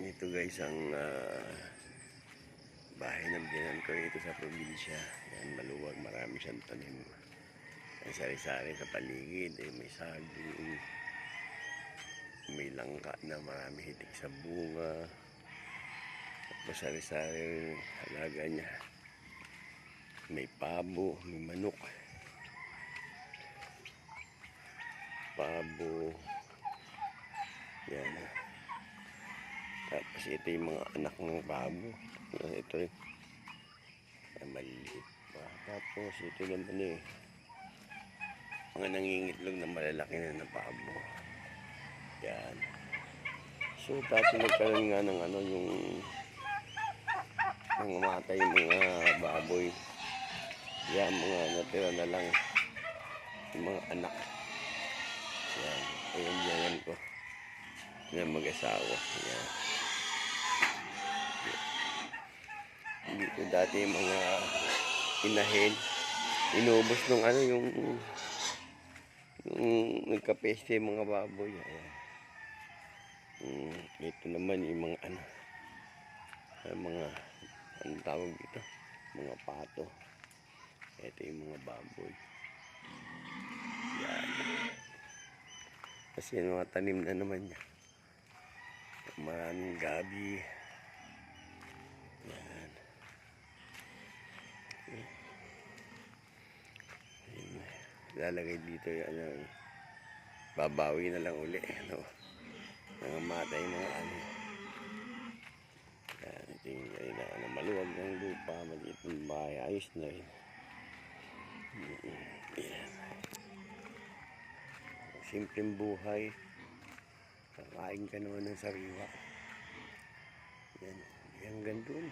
Ito guys ang bahay ng biyanan ko ito sa probinsya. Yan, maluwag, marami siyang tanim. Ang sari-sari sa paligid, may saging, may langka na marami hitik sa bunga. Tapos sari-sari halaga niya. May pabo, may manok. Pabo. Yan. Tapos ito yung mga anak ng pabo. Ito yung maliit pa. Tapos ito naman mga nangingitlog na malalaki na na pabo. Yan. So tapos nagkaroon nga ng yung nangamatay mga baboy. Yan, mga natira na lang yung mga anak. Yan. Ayun yan ko. Yan mag-asawa. Yan. Dito dati yung mga inahin. Inubos nung yung nagkapeste yung mga baboy. Ayan. Ito naman yung mga mga tawag dito, mga pato. Ito yung mga baboy. Yan. Kasi yung mga tanim na naman niya. Maraming gabi. Yan. Lalagay dito yung babawi na lang uli. Nangamatay mga Yan, ito yung maluwag ng lupa, maliit ng bahay, ayos na rin. Yan. Simpleng buhay. Kakain ka naman ng sariwa. Yan, hanggang doon.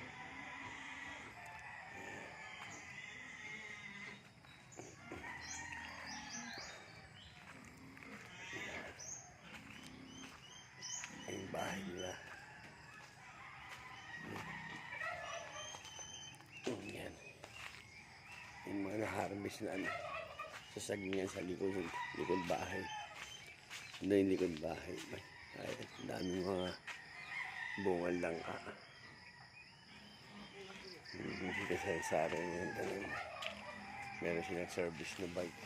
Yung bahay nila. Yan. Yung mga na-harvest na sasagingan sa likod bahay. Ano yung likod bahay? Ay, daming mga bungal lang Dito sa Sara yung meron silang service na bike.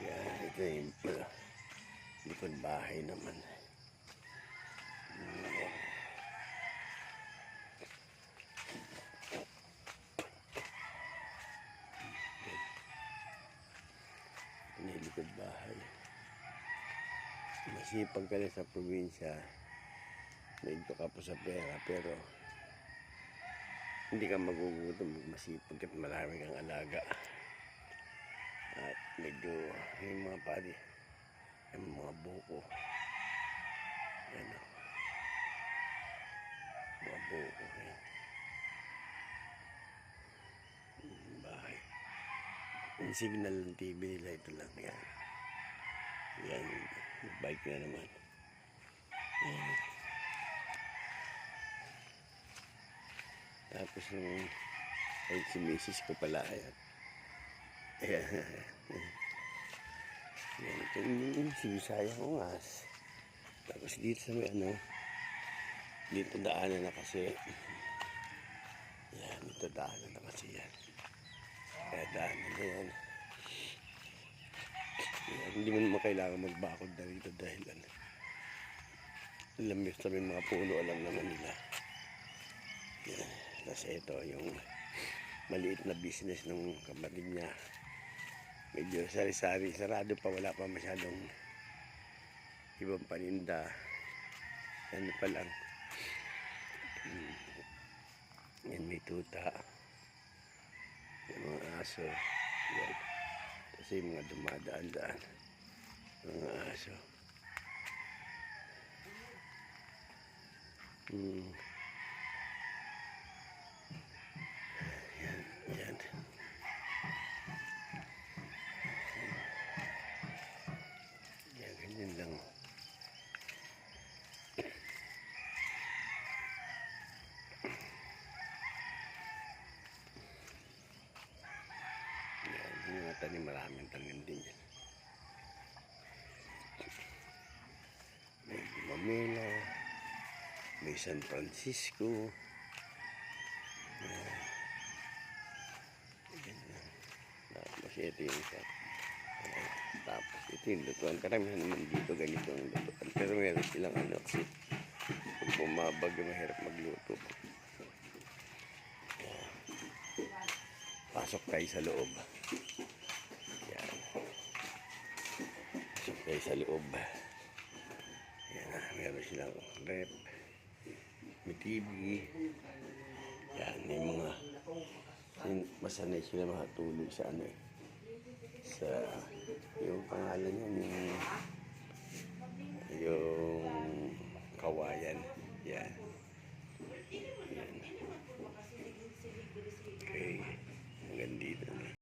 Yan, ito yung likod bahay naman. Ito yung likod bahay. Masipag ka na sa probinsya, medyo ka po sa pera, pero hindi ka magugutom, masipag at marami kang alaga. At medyo yung mga pari, yung mga buko. Yan o. Mga buko. Bahay. Yung signal ng TV nila, ito lang. Yan. Yan. Bike na naman. Yan. Tapos ay si misis ko pala. Ayan. Ayan. Yan. Ito yung sinisayang ungas. Tapos dito sa may dito daanan na kasi. Yan. Dito daanan na kasi yan. Kaya daanan na yan. Yan. Hindi mo naman kailangan magbakod na rito dahil alam nyo sa mga puno, alam naman nila. Yan. Tapos ito yung maliit na business ng kapatid niya. Medyo sari-sari, sarado pa, wala pa masyadong ibang paninda. Yan pa lang. Yan, may tuta. Yan, mga aso. Yan. Kasi mga dumadaan-daan. Mga aso. Yan, yan. Yan, ganyan lang. Yan, yung mga tanim, maraming tanim din yan. May gumamela. may San Francisco. Tapos ito yung isa. Tapos ito yung lutuan. Karamihan naman dito ganito ang lutuan. Pero meron silang ano kasi pag bumabag mahirap magluto. Ayan. Pasok tayo sa loob. Yan. Pasok tayo sa loob. Yan na. Meron silang rep. May TV. Yan. May mga masanay sila makatulog sa ano eh. Sa yung pangalan niya yung